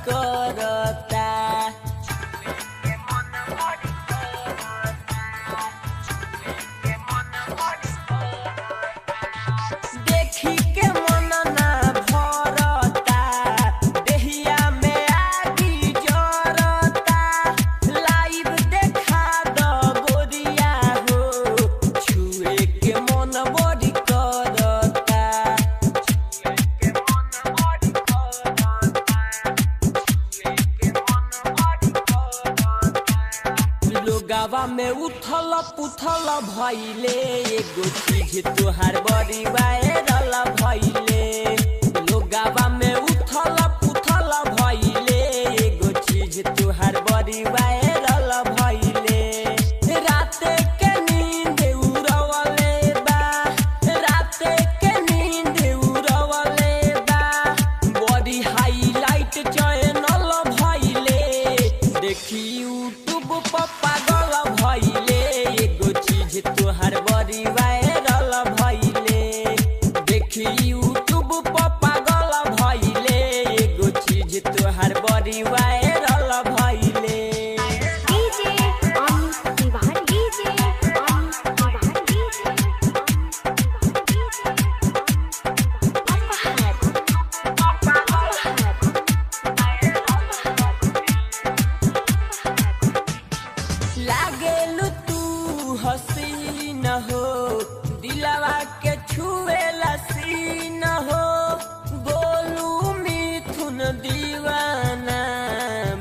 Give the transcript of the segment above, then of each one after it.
करता। देखी के मन ना भरता, देहिया में आगी जरता। लाइव देखा द गोरिया हो, छुए के मन बड़ी करता। लोगावा में उथल पुथल भइले, एगो चीज तोहार बड़ी वायरल भइले। लोगावा में उथल पुथल भइले, एगो चीज तोहार बड़ी वायरल भइले। राते के नींद उड़वले बा, राते के नींद उड़वले बा। बड़ी हाईलाइट चैनल भइले, देखी यूट्यूब पर पागल भइले। एगो चीज तोहार बड़ी वायरल भइले, देखी यूट्यूब पर पागल भइले। एगो चीज तोहार बड़ी वायरल भइले। डीजे अमित तिवारी, डीजे अमित तिवारी, लागेलु तू हसीन हो, दिलवा के छुएला सीन हो। गोलू मिथुन दीवाना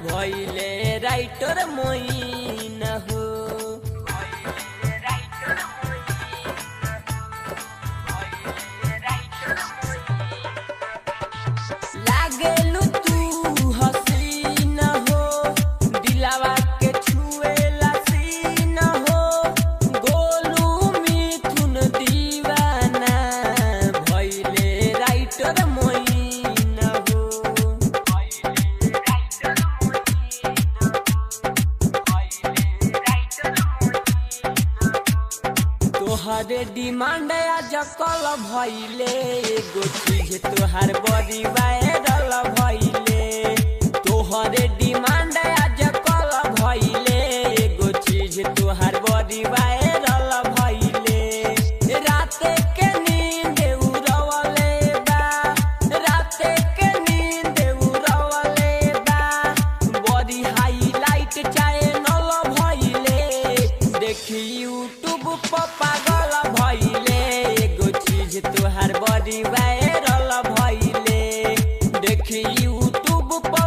भइले राइटर मोइन हो। लागेलु तू हसीन हो, दिलवा के छुएला सीन हो। गोलू मिथुन दीवाना भइले राइटर मोइन हो। तोहरे डिमांड आज कल भइले, एगो चीज तोहार बड़ी वायरल भइले। तोहरे डिमांड आज कल भइले, एगो चीज तोहार बड़ी वायरल भइले। राते के नींद उड़वले बा, राते के नींद उड़वले बा। बड़ी हाईलाइट चैनल भइले, देखी यूट्यूब पर पागल भइले। एगो चीज तोहार बड़ी वायरल भइले, देखी यूट्यूब पर